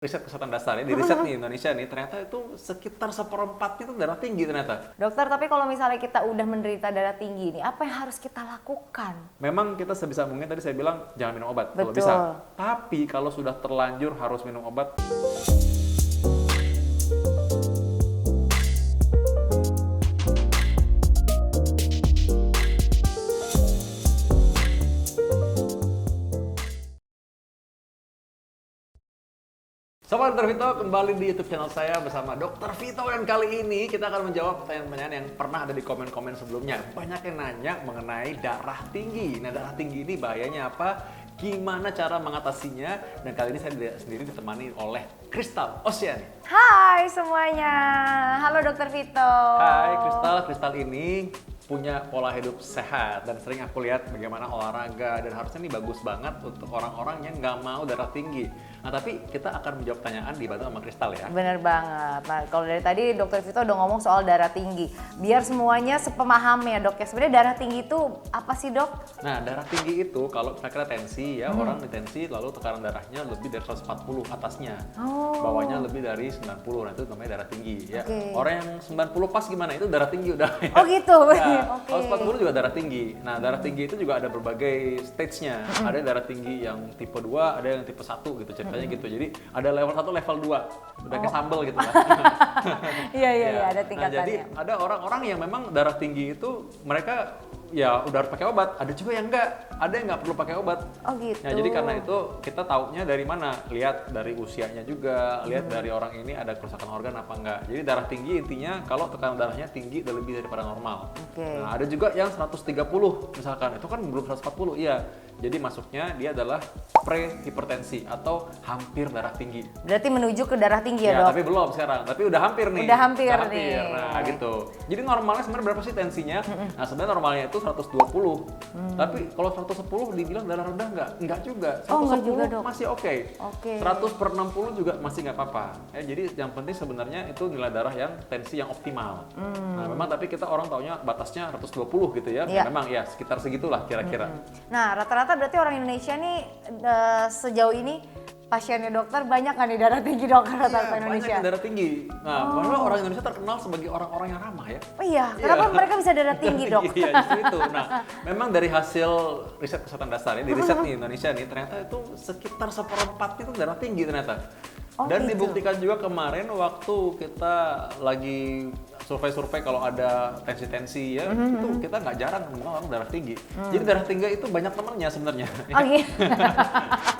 Riset kesehatan dasar ya, di riset nih Indonesia nih, ternyata itu sekitar seperempatnya itu darah tinggi ternyata. Dokter, tapi kalau misalnya kita udah menderita darah tinggi nih, apa yang harus kita lakukan? Memang kita sebisa mungkin tadi saya bilang jangan minum obat kalau Betul. bisa. Tapi kalau sudah terlanjur harus minum obat. Sobat Dr. Vito, kembali di YouTube channel saya bersama Dr. Vito, dan kali ini kita akan menjawab pertanyaan-pertanyaan yang pernah ada di komen-komen sebelumnya. Banyak yang nanya mengenai darah tinggi. Nah, darah tinggi ini bahayanya apa? Gimana cara mengatasinya? Dan kali ini saya sendiri ditemani oleh Kristal Oceani. Hai semuanya, halo Dokter Vito. Hai Kristal, Kristal ini punya pola hidup sehat dan sering aku lihat bagaimana olahraga, dan harusnya ini bagus banget untuk orang-orang yang nggak mau darah tinggi. Nah, tapi kita akan menjawab pertanyaan dibantu sama Kristal ya. Bener banget. Nah, kalau dari tadi Dokter Vito udah ngomong soal darah tinggi. Biar semuanya sepemaham ya dok ya. Sebenarnya darah tinggi itu apa sih dok? Nah, darah tinggi itu kalau kira-kira tensi ya, orang di tensi lalu tekanan darahnya lebih dari 140 atasnya. Bawahnya lebih dari 90, nah itu namanya darah tinggi ya. Oke. Orang yang 90 pas gimana? Itu darah tinggi udah. Oh gitu. Nah, Oke. kalau 40 juga darah tinggi. Nah, darah tinggi itu juga ada berbagai stage-nya. Ada darah tinggi yang tipe 2, ada yang tipe 1 gitu ceritanya gitu. Jadi ada level 1, level 2. Udah kayak sambel gitu lah. Iya Ya. ada Nah, tingkatannya. jadi ada orang-orang yang memang darah tinggi itu mereka ya udah harus pakai obat. Ada juga yang enggak. Ada yang nggak perlu pakai obat. Oh gitu. Nah, jadi karena itu kita taunya dari mana? Lihat dari usianya juga, lihat dari orang ini ada kerusakan organ apa enggak. Jadi darah tinggi intinya kalau tekanan darahnya tinggi dan lebih daripada normal. Oke. Nah, ada juga yang 130 misalkan, itu kan belum 140, iya. Jadi masuknya dia adalah pre-hipertensi atau hampir darah tinggi. Berarti menuju ke darah tinggi ya, Ya, dok? tapi belum sekarang. Tapi udah hampir nih. Udah hampir nih. Nah, gitu. Jadi normalnya sebenarnya berapa sih tensinya? Nah, sebenarnya normalnya itu 120. Tapi kalau 110 dibilang darah rendah nggak? Enggak juga. 110 Oh, nggak juga, dok. masih oke. Oke. 100/60 juga masih nggak apa-apa. Ya, jadi yang penting sebenarnya itu nilai darah yang tensi yang optimal. Nah, memang tapi kita orang taunya batasnya 120 gitu ya. Iya. Memang ya sekitar segitulah kira-kira. Nah, rata-rata berarti orang Indonesia nih sejauh ini pasiennya dokter banyak kan nih darah tinggi dok rata-rata Iya, Indonesia? banyak yang darah tinggi. Nah, padahal orang Indonesia terkenal sebagai orang-orang yang ramah ya. Oh iya, kenapa mereka bisa darah tinggi dok? Iya, justru itu. Nah, memang dari hasil riset kesehatan dasar ya, di riset nih Indonesia nih, ternyata itu sekitar seperempatnya itu darah tinggi ternyata. Oh, Dan gitu. dibuktikan juga kemarin waktu kita lagi survei-survei kalau ada tensi-tensi ya, itu kita nggak jarang menemukan orang darah tinggi. Jadi darah tinggi itu banyak temannya sebenarnya. Oh iya.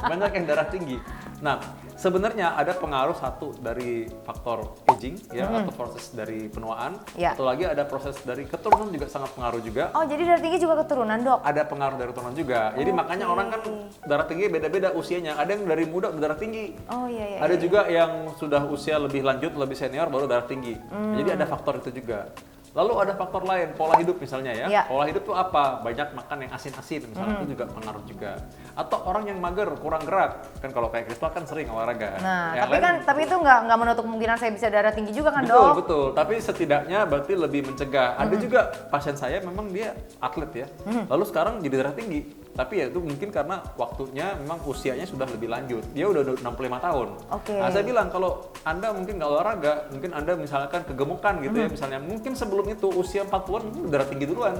Banyak yang darah tinggi. Nah, sebenarnya ada pengaruh satu dari faktor aging ya, atau proses dari penuaan. Ya. Atau lagi ada proses dari keturunan juga sangat pengaruh juga. Oh jadi darah tinggi juga keturunan dok? Ada pengaruh dari keturunan juga. Jadi makanya orang kan darah tinggi beda-beda usianya. Ada yang dari muda udah darah tinggi. Oh iya. Ada juga yang sudah usia lebih lanjut, lebih senior baru darah tinggi. Jadi ada faktor itu juga. Lalu ada faktor lain, pola hidup misalnya ya. Iya. Pola hidup tuh apa? Banyak makan yang asin-asin misalnya, itu juga pengaruh juga. Atau orang yang mager, kurang gerak. Kan kalau kayak Kristal kan sering olahraga. Nah, Yang tapi lain- kan tapi itu nggak menutup kemungkinan saya bisa darah tinggi juga kan Betul, dok? betul. Tapi setidaknya berarti lebih mencegah. Ada juga pasien saya memang dia atlet ya. Lalu sekarang jadi darah tinggi. Tapi ya itu mungkin karena waktunya memang usianya sudah lebih lanjut. Dia udah 65 tahun. Oke. Nah, saya bilang kalau Anda mungkin nggak olahraga, mungkin Anda misalkan kegemukan gitu ya, misalnya mungkin sebelum itu usia 40-an mungkin udah darah tinggi duluan.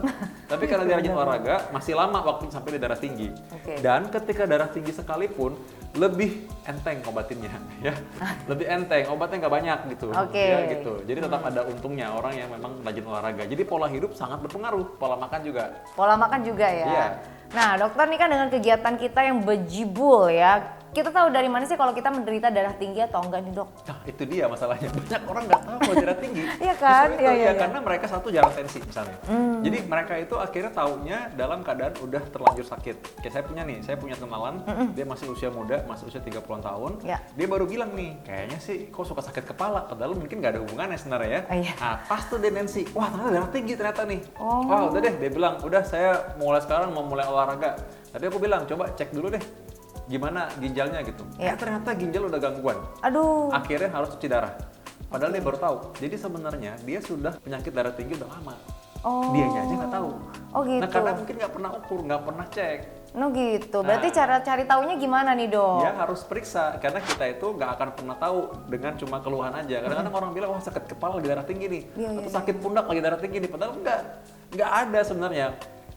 Tapi karena dia rajin olahraga, masih lama waktu sampai dia darah tinggi. Oke. Dan ketika darah tinggi sekalipun lebih enteng obatinnya ya. Lebih enteng, obatnya nggak banyak gitu. Oke. Ya gitu. Jadi tetap ada untungnya orang yang memang rajin olahraga. Jadi pola hidup sangat berpengaruh, pola makan juga. Pola makan juga ya? Iya. Nah dokter nih kan dengan kegiatan kita yang bejibul ya, kita tahu dari mana sih kalau kita menderita darah tinggi atau enggak nih dok? Nah itu dia masalahnya, banyak orang nggak tahu kalau darah tinggi. Iya kan? Justru itu, Iya. karena mereka satu jarang tensi misalnya. Jadi mereka itu akhirnya taunya dalam keadaan udah terlanjur sakit. Kayak saya punya kenalan, dia masih usia muda, masih usia 30-an tahun. Ya. Dia baru bilang nih, kayaknya sih kok suka sakit kepala, padahal mungkin nggak ada hubungannya sebenarnya ya. Oh, iya. Nah pas tuh dia tensi, wah ternyata darah tinggi ternyata nih. Oh. Wah udah deh, dia bilang, udah saya mulai sekarang mau mulai olahraga. Tadi aku bilang, coba cek dulu deh gimana ginjalnya gitu. Iya. Ternyata ginjal udah gangguan. Aduh. Akhirnya harus cuci darah. Padahal dia baru tahu. Jadi sebenarnya dia sudah penyakit darah tinggi udah lama. Oh. Dianya aja nggak tahu. Oh gitu. Nah karena mungkin nggak pernah ukur, nggak pernah cek. No gitu. Berarti Nah. cara cari taunya gimana nih dok? Dia harus periksa, karena kita itu nggak akan pernah tahu dengan cuma keluhan aja. Kadang-kadang orang bilang, wah sakit kepala lagi darah tinggi nih, Iya, atau iya, sakit pundak lagi darah tinggi nih. Padahal nggak ada sebenarnya.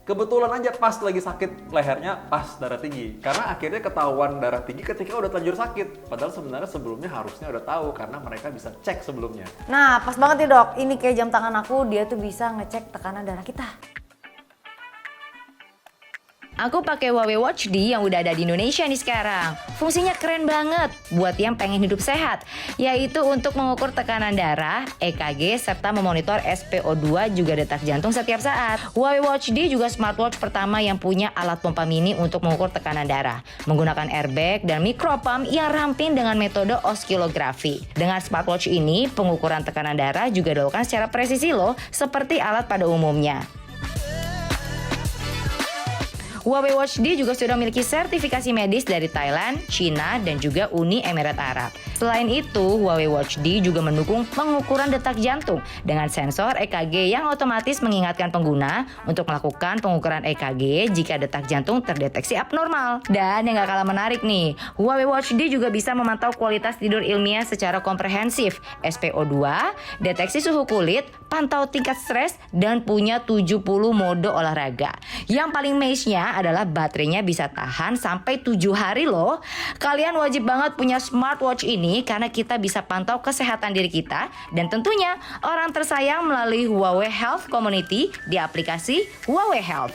Kebetulan aja pas lagi sakit lehernya, pas darah tinggi. Karena akhirnya ketahuan darah tinggi ketika udah terlanjur sakit. Padahal sebenarnya sebelumnya harusnya udah tahu, karena mereka bisa cek sebelumnya. Nah pas banget nih dok, ini kayak jam tangan aku, dia tuh bisa ngecek tekanan darah kita. Aku pakai Huawei Watch D yang udah ada di Indonesia nih sekarang. Fungsinya keren banget buat yang pengen hidup sehat, yaitu untuk mengukur tekanan darah, EKG, serta memonitor SpO2 juga detak jantung setiap saat. Huawei Watch D juga smartwatch pertama yang punya alat pompa mini untuk mengukur tekanan darah, menggunakan airbag dan micropump yang ramping dengan metode oskilografi. Dengan smartwatch ini, pengukuran tekanan darah juga dilakukan secara presisi loh, seperti alat pada umumnya. Huawei Watch D juga sudah memiliki sertifikasi medis dari Thailand, China, dan juga Uni Emirat Arab. Selain itu, Huawei Watch D juga mendukung pengukuran detak jantung dengan sensor EKG yang otomatis mengingatkan pengguna untuk melakukan pengukuran EKG jika detak jantung terdeteksi abnormal. Dan yang gak kalah menarik nih, Huawei Watch D juga bisa memantau kualitas tidur ilmiah secara komprehensif, SpO2, deteksi suhu kulit, pantau tingkat stres, dan punya 70 mode olahraga. Yang paling maze-nya adalah baterainya bisa tahan sampai 7 hari loh. Kalian wajib banget punya smartwatch ini karena kita bisa pantau kesehatan diri kita dan tentunya orang tersayang melalui Huawei Health Community di aplikasi Huawei Health.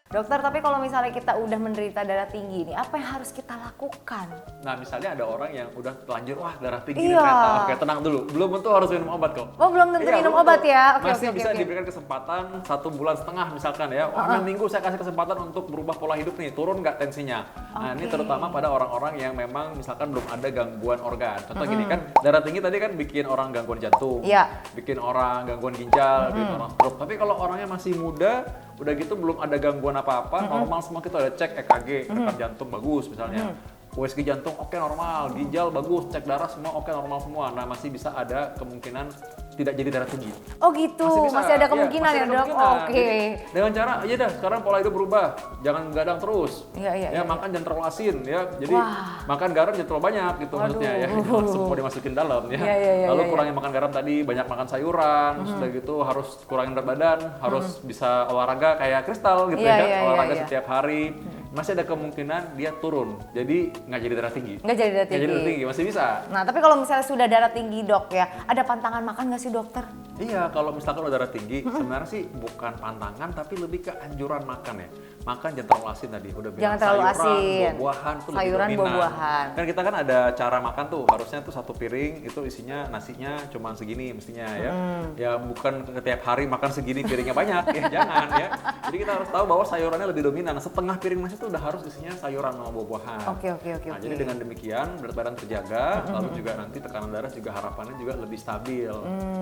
Dokter, tapi kalau misalnya kita udah menderita darah tinggi nih, apa yang harus kita lakukan? Nah misalnya ada orang yang udah telanjur, wah darah tinggi nih Iya. ternyata. Oke tenang dulu, belum tentu harus minum obat kok. Oh belum tentu Iya, minum belum obat tentu. ya? Oke, Masih oke, bisa oke. diberikan kesempatan 1 bulan setengah misalkan ya. Oh 6 minggu saya kasih kesempatan untuk berubah pola hidup nih, turun nggak tensinya. Nah ini Oke. terutama pada orang-orang yang memang misalkan belum ada gangguan organ. Contoh gini kan, darah tinggi tadi kan bikin orang gangguan jantung, Iya. bikin orang gangguan ginjal, bikin orang stroke. Tapi kalau orangnya masih muda, udah gitu belum ada gangguan apa-apa, normal semua, kita udah cek EKG, detak jantung bagus misalnya. USG jantung oke normal, ginjal bagus, cek darah semua oke normal semua. Nah masih bisa ada kemungkinan tidak jadi darah tinggi. Oh gitu, bisa. masih ada Iya, kemungkinan masih ya ada dok? kemungkinan. Oke. Jadi, dengan cara, iya dah sekarang pola hidup berubah, jangan begadang terus. Iya, iya, Ya iya, makan jangan terlalu asin ya. Jadi Wah. makan garam jangan terlalu banyak gitu maksudnya ya. Jangan semua dimasukin dalam ya. Iya, iya, iya, Lalu iya. kurangin makan garam tadi, banyak makan sayuran, sudah gitu harus kurangin berat badan, harus bisa olahraga kayak Kristal gitu Iya, ya. iya, iya, Olahraga iya. setiap hari. Masih ada kemungkinan dia turun. Jadi nggak jadi darah tinggi. Nggak jadi darah Nggak jadi darah tinggi. tinggi, masih bisa. Nah tapi kalau misalnya sudah darah tinggi dok ya, ada pantangan makan nggak sih dokter? Iya, kalau misalkan udah darah tinggi, sebenarnya sih bukan pantangan, tapi lebih ke anjuran makan ya. Makan jangan terlalu asin tadi, udah bilang Jangan terlalu sayuran, asin. buah-buahan tuh lebih Sayuran, dominan. buah-buahan. Kan kita kan ada cara makan tuh, harusnya tuh 1 piring itu isinya nasinya cuma segini mestinya ya. Ya bukan setiap hari makan segini piringnya banyak, ya jangan ya. Jadi kita harus tahu bahwa sayurannya lebih dominan. Setengah piring nasi tuh udah harus isinya sayuran sama buah-buahan. Oke, oke, oke, Nah, oke. jadi dengan demikian berat badan terjaga, lalu juga nanti tekanan darah juga harapannya juga lebih stabil.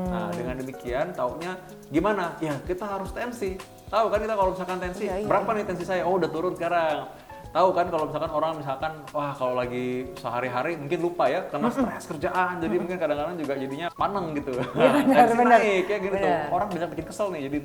Nah, dengan demikian taunya gimana? Ya, kita harus tensi. Tahu kan kita kalau misalkan tensi, Iya, iya, berapa nih tensi saya? Oh, udah turun sekarang. Tahu kan kalau misalkan orang misalkan wah kalau lagi sehari-hari mungkin lupa ya karena stres kerjaan jadi mungkin kadang-kadang juga jadinya paneng gitu. benar, Tensi benar. naik ya gitu. Benar. Orang bisa bikin kesel nih jadi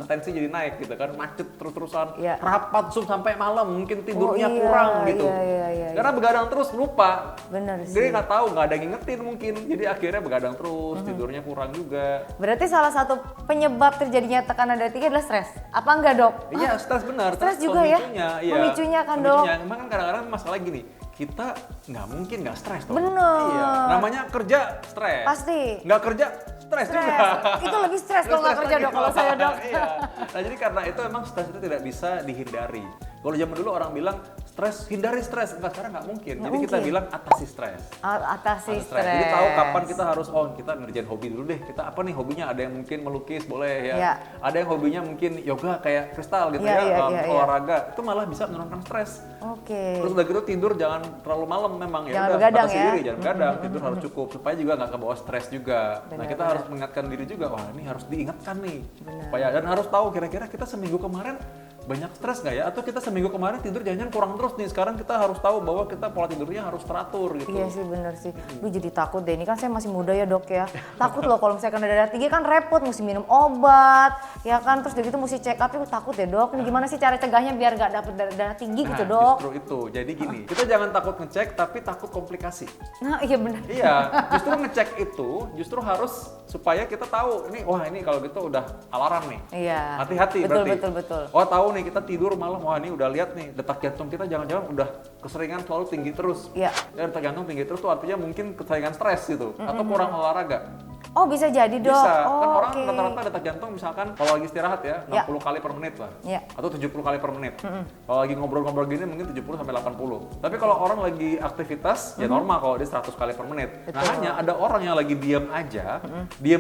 tensi jadi naik gitu kan, macet terus-terusan, Iya. rapat Zoom sampai malam, mungkin tidurnya Oh, iya, kurang gitu. iya, iya, iya. Karena begadang terus lupa. Bener Jadi sih. nggak tahu, nggak ada yang ngingetin mungkin. Jadi akhirnya begadang terus, tidurnya kurang juga. Berarti salah satu penyebab terjadinya tekanan darah tinggi adalah stres. Apa enggak dok? Iya, stres benar. Stres juga ya? Pemicunya, iya. Pemicunya kan, Dok? Pemicunya. Emang kan kadang-kadang masalah gini, kita nggak mungkin nggak stres dong. Bener. Iya. Namanya kerja stres. Pasti. Nggak kerja stres Stres. juga. Itu lebih stres kalau nggak kerja, lagi. Dok, kalau saya, Dok. Iya. Nah jadi karena itu emang stres itu tidak bisa dihindari. Kalau zaman dulu orang bilang stres, hindari stres. Enggak, sekarang nggak mungkin. Nggak Jadi kita mungkin. bilang atasi stres. Atasi Harus stres. Jadi tahu kapan kita harus kita ngerjain hobi dulu deh. Kita apa nih hobinya? Ada yang mungkin melukis boleh ya. Iya. Ada yang hobinya mungkin yoga kayak Kristal gitu Iya, ya, iya, iya, iya. olahraga. Itu malah bisa menurunkan stres. Oke. Terus udah gitu tidur jangan terlalu malam memang ya. Jangan Udah, begadang batasi ya. diri, jangan begadang. Tidur harus cukup supaya juga nggak kebawa stres juga. Nah, Benar, kita benar. harus mengingatkan diri juga, wah ini harus diingatkan nih. Benar. Supaya dan harus tahu kira-kira kita seminggu kemarin banyak stres nggak ya? Atau kita seminggu kemarin tidur jangan kurang terus nih, sekarang kita harus tahu bahwa kita pola tidurnya harus teratur gitu. Iya sih bener sih. Gue jadi takut deh, ini kan saya masih muda ya dok ya. Takut loh kalau misalnya kena darah tinggi kan repot, mesti minum obat, ya kan. Terus gitu mesti check up, gue takut deh dok. Ini gimana sih cara cegahnya biar gak dapet darah tinggi gitu dok? Justru itu, jadi gini, kita jangan takut ngecek tapi takut komplikasi. Nah iya bener. Iya, justru ngecek itu justru harus supaya kita tahu, ini kalau gitu udah alarm nih. Iya. Hati-hati Betul, berarti. betul. Oh tahu nih kita tidur malam, wah ini udah lihat nih detak jantung kita jangan-jangan udah keseringan selalu tinggi terus. Iya. Dan detak jantung tinggi terus tuh artinya mungkin keseringan stres gitu, atau kurang olahraga. Oh bisa jadi dok. Bisa, Oh, kan orang oke. rata-rata detak jantung misalkan kalau lagi istirahat ya, 60 kali per menit lah. Iya. Atau 70 kali per menit. Kalau lagi ngobrol-ngobrol gini mungkin 70 sampai 80. Tapi kalau orang lagi aktivitas, ya normal kalau dia 100 kali per menit. Nah Betul. hanya ada orang yang lagi diam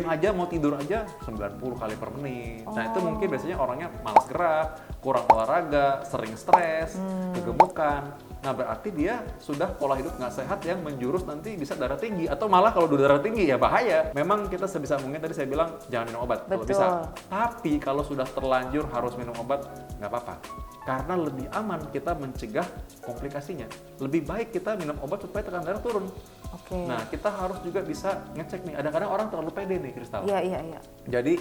aja mau tidur aja 90 kali per menit. Nah itu mungkin biasanya orangnya malas gerak, kurang olahraga, sering stres, kegemukan. Nah berarti dia sudah pola hidup nggak sehat yang menjurus nanti bisa darah tinggi, atau malah kalau udah darah tinggi ya bahaya. Memang kita sebisa mungkin tadi saya bilang jangan minum obat kalau Betul. bisa. Tapi kalau sudah terlanjur harus minum obat nggak apa-apa. Karena lebih aman kita mencegah komplikasinya. Lebih baik kita minum obat supaya tekanan darah turun. Oke. Nah kita harus juga bisa ngecek nih. Kadang-kadang orang terlalu pede nih Kristal. Iya. Jadi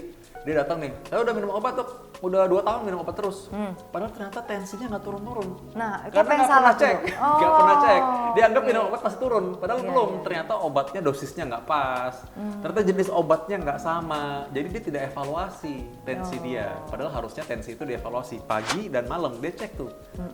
dia datang nih, saya udah minum obat dok, udah 2 tahun minum obat terus. Padahal ternyata tensinya nggak turun-turun. Nah, itu Karena apa yang nggak salah pernah cek, tuh? nggak pernah cek. Dia anggap oke. minum obat pasti turun, padahal Iya, belum. iya. Ternyata obatnya dosisnya nggak pas. Ternyata jenis obatnya nggak sama. Jadi dia tidak evaluasi tensi dia. Padahal harusnya tensi itu dievaluasi pagi dan malam. Dia cek tuh,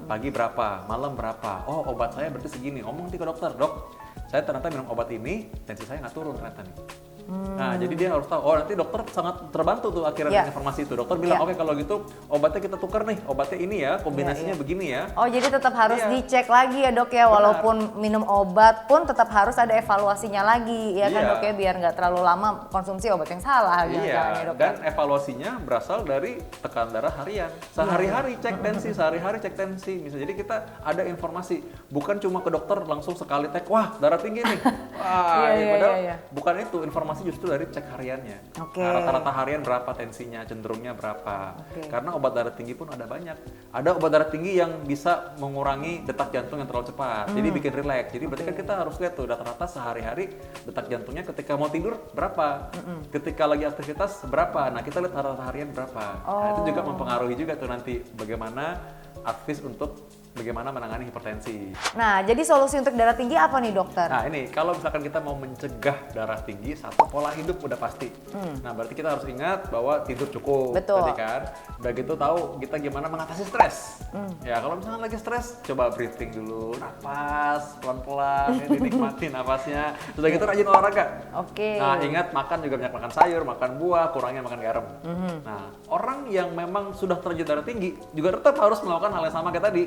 pagi berapa, malam berapa. Oh obat saya berarti segini. Ngomong nih ke dokter, dok, saya ternyata minum obat ini, tensi saya nggak turun ternyata nih. Nah, jadi dia harus tahu. Oh, nanti dokter sangat terbantu tuh akhirnya Iya. dengan informasi itu. Dokter bilang, Iya. oke kalau gitu obatnya kita tukar nih. Obatnya ini ya, kombinasinya Iya. begini ya. Oh jadi tetap harus Iya. dicek lagi ya dok ya, walaupun minum obat pun tetap harus ada evaluasinya lagi ya kan Iya. dok ya, biar nggak terlalu lama konsumsi obat yang salah jangan-jangan ya Iya, dok. dan evaluasinya berasal dari tekanan darah harian. Sehari-hari cek tensi, sehari-hari cek tensi. Misalnya, jadi kita ada informasi, bukan cuma ke dokter langsung sekali tek, wah darah tinggi nih. Wah, Iya, padahal iya. bukan itu, informasi justru dari cek hariannya. Oke. Nah, rata-rata harian berapa tensinya, cenderungnya berapa. Oke. Karena obat darah tinggi pun ada banyak. Ada obat darah tinggi yang bisa mengurangi detak jantung yang terlalu cepat. Jadi bikin rileks. Jadi berarti kan kita harus lihat tuh rata-rata sehari-hari detak jantungnya ketika mau tidur berapa, ketika lagi aktivitas berapa. Nah kita lihat rata-rata harian berapa. Nah itu juga mempengaruhi juga tuh nanti bagaimana advice untuk bagaimana menangani hipertensi. Nah jadi solusi untuk darah tinggi apa nih dokter? Nah ini kalau misalkan kita mau mencegah darah tinggi, satu pola hidup udah pasti. Nah berarti kita harus ingat bahwa tidur cukup. Betul. Tadi kan. Udah gitu tahu kita gimana mengatasi stres. Ya kalau misalkan lagi stres, coba breathing dulu, napas pelan-pelan, ya, dinikmati napasnya. Sudah gitu rajin olahraga. Oke. Nah ingat makan juga banyak makan sayur, makan buah, kurangnya makan garam. Nah orang yang memang sudah terjadi darah tinggi juga tetap harus melakukan hal yang sama kayak tadi.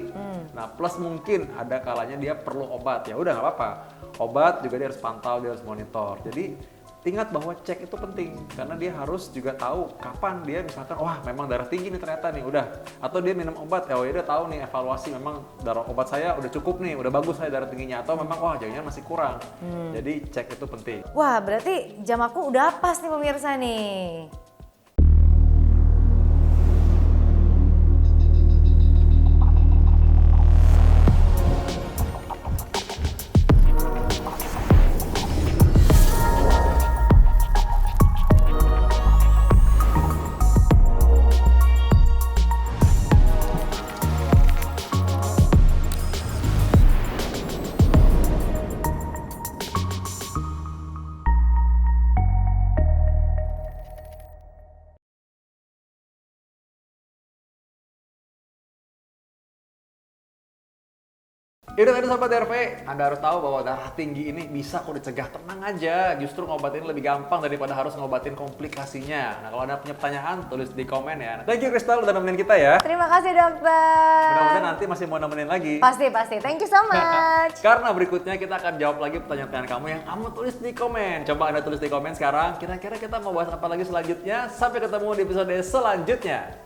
Nah plus mungkin ada kalanya dia perlu obat, ya udah nggak apa-apa. Obat juga dia harus pantau, dia harus monitor. Jadi ingat bahwa cek itu penting karena dia harus juga tahu kapan dia misalkan wah memang darah tinggi nih ternyata nih udah, atau dia minum obat ya dia tahu nih evaluasi memang darah obat saya udah cukup nih, udah bagus saya darah tingginya, atau memang wah jangan masih kurang. Jadi cek itu penting. Wah berarti jam aku udah pas nih pemirsa nih. Itu tadi Sobat RV, Anda harus tahu bahwa darah tinggi ini bisa kok dicegah. Tenang aja, justru ngobatin lebih gampang daripada harus ngobatin komplikasinya. Nah kalau Anda punya pertanyaan, tulis di komen ya. Thank you Kristal udah nemenin kita ya. Terima kasih dokter. Mudah-mudahan nanti masih mau nemenin lagi. Pasti, thank you so much. Karena berikutnya kita akan jawab lagi pertanyaan-pertanyaan kamu yang kamu tulis di komen. Coba Anda tulis di komen sekarang, kira-kira kita mau bahas apa lagi selanjutnya. Sampai ketemu di episode selanjutnya.